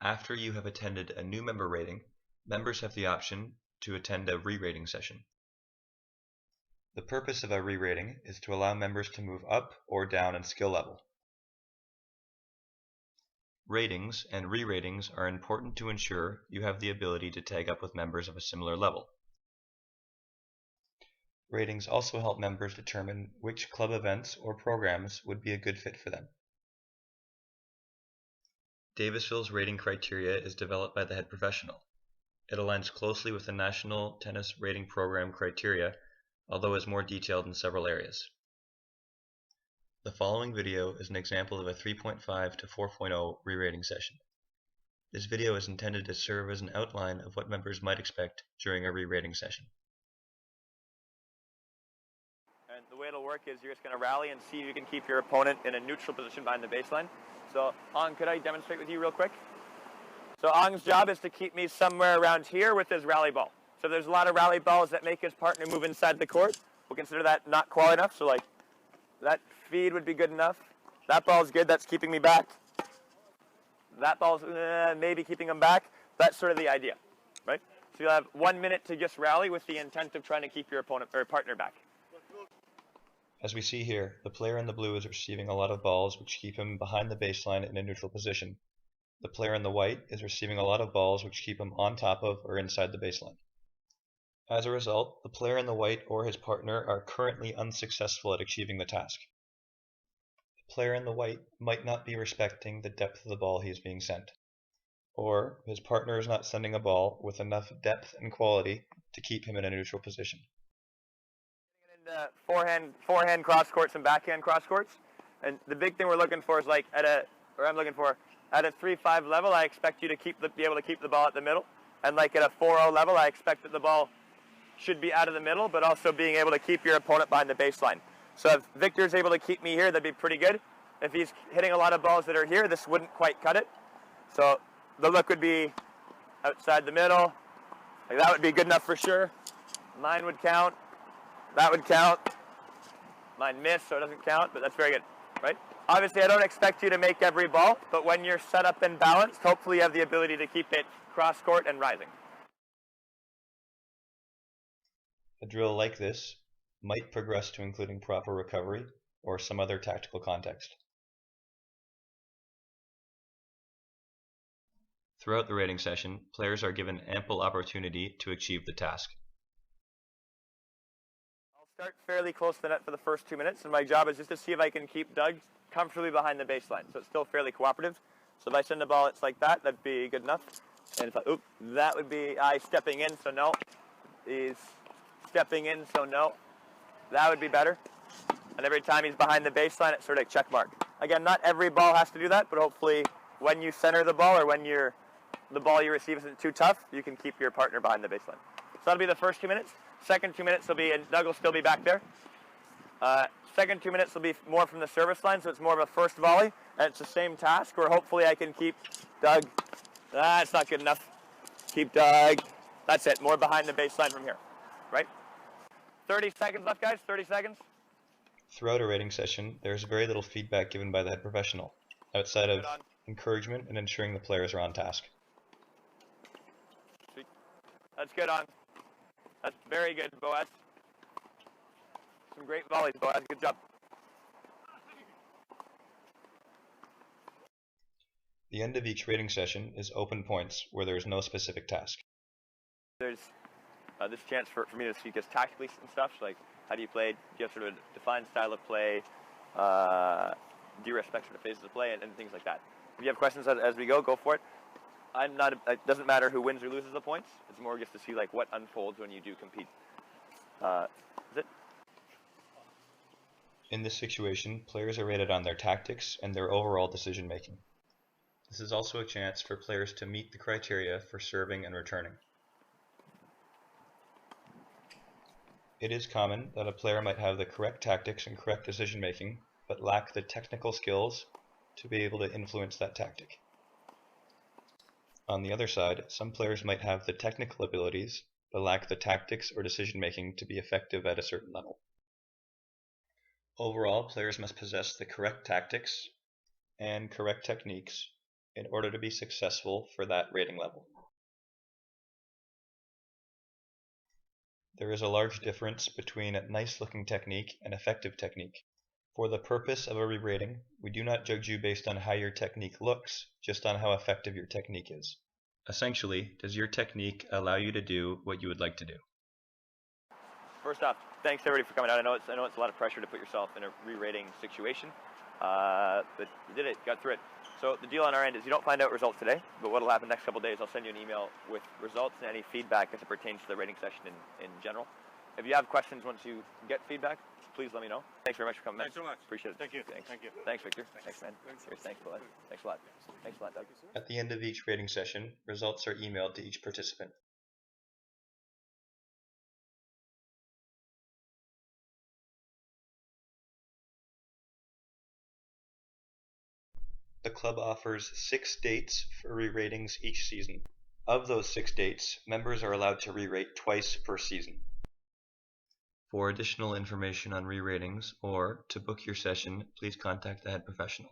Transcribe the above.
After you have attended a new member rating, members have the option to attend a re-rating session. The purpose of a re-rating is to allow members to move up or down in skill level. Ratings and re-ratings are important to ensure you have the ability to tag up with members of a similar level. Ratings also help members determine which club events or programs would be a good fit for them. Davisville's rating criteria is developed by the head professional. It aligns closely with the National Tennis Rating Program criteria, although is more detailed in several areas. The following video is an example of a 3.5 to 4.0 re-rating session. This video is intended to serve as an outline of what members might expect during a re-rating session. And the way it'll work is you're just going to rally and see if you can keep your opponent in a neutral position behind the baseline. So, Ong, could I demonstrate with you real quick? So Ong's job is to keep me somewhere around here with his rally ball. So if there's a lot of rally balls that make his partner move inside the court, we'll consider that not quality enough. So like, that feed would be good enough. That ball's good, that's keeping me back. That ball's maybe keeping him back. That's sort of the idea, right? So you'll have 1 minute to just rally with the intent of trying to keep your opponent or partner back. As we see here, the player in the blue is receiving a lot of balls which keep him behind the baseline in a neutral position. The player in the white is receiving a lot of balls which keep him on top of or inside the baseline. As a result, the player in the white or his partner are currently unsuccessful at achieving the task. The player in the white might not be respecting the depth of the ball he is being sent, or his partner is not sending a ball with enough depth and quality to keep him in a neutral position. Forehand cross courts and backhand cross courts, and the big thing we're looking for is like at a 3-5 level, I expect you to be able to keep the ball at the middle, and like at a 4-0 level, I expect that the ball should be out of the middle, but also being able to keep your opponent behind the baseline. So if Victor's able to keep me here, that'd be pretty good. If he's hitting a lot of balls that are here, this wouldn't quite cut it. So the look would be outside the middle. Like that would be good enough for sure. Mine would count. That would count. Mine missed, so it doesn't count, but that's very good, right? Obviously, I don't expect you to make every ball, but when you're set up and balanced, hopefully you have the ability to keep it cross-court and rising. A drill like this might progress to including proper recovery or some other tactical context. Throughout the rating session, players are given ample opportunity to achieve the task. I'll start fairly close to the net for the first 2 minutes, and my job is just to see if I can keep Doug comfortably behind the baseline. So it's still fairly cooperative. So if I send a ball, it's like that, that'd be good enough. And if that would be I stepping in, so no. He's stepping in, so no. That would be better. And every time he's behind the baseline, it's sort of a check mark. Again, not every ball has to do that, but hopefully when you center the ball or when the ball you receive isn't too tough, you can keep your partner behind the baseline. So that'll be the first 2 minutes. Second 2 minutes will be, and Doug will still be back there. Second 2 minutes will be more from the service line, so it's more of a first volley, and it's the same task where hopefully I can keep Doug. That's not good enough. Keep Doug. That's it, more behind the baseline from here, right? 30 seconds left, guys, 30 seconds. Throughout a rating session, there is very little feedback given by the head professional, outside of encouragement and ensuring the players are on task. Sweet. That's good, On. That's very good, Boaz. Some great volleys, Boaz. Good job. The end of each rating session is open points where there is no specific task. There's this chance for me to speak as tactically and stuff, so like how do you play? Do you have sort of a defined style of play? Do you respect sort of phases of play and things like that? If you have questions as we go for it. It doesn't matter who wins or loses the points. It's more just to see like what unfolds when you do compete. Is it? In this situation, players are rated on their tactics and their overall decision making. This is also a chance for players to meet the criteria for serving and returning. It is common that a player might have the correct tactics and correct decision making, but lack the technical skills to be able to influence that tactic. On the other side, some players might have the technical abilities, but lack the tactics or decision making to be effective at a certain level. Overall, players must possess the correct tactics and correct techniques in order to be successful for that rating level. There is a large difference between nice looking technique and effective technique. For the purpose of a re-rating, we do not judge you based on how your technique looks, just on how effective your technique is. Essentially, does your technique allow you to do what you would like to do? First off, thanks everybody for coming out. I know it's a lot of pressure to put yourself in a re-rating situation, but you did it, got through it. So the deal on our end is you don't find out results today, but what will happen next couple of days, I'll send you an email with results and any feedback as it pertains to the rating session in general. If you have questions once you get feedback, please let me know. Thanks very much for coming. Thanks so much. Appreciate it. Thank you. Thanks. Thank you. Thanks, Victor. Thanks, man. Cheers. Thanks a lot. Thanks a lot. Thanks a lot, Doug. At the end of each rating session, results are emailed to each participant. The club offers 6 dates for re-ratings each season. Of those 6 dates, members are allowed to re-rate twice per season. For additional information on re-ratings or to book your session, please contact the head professional.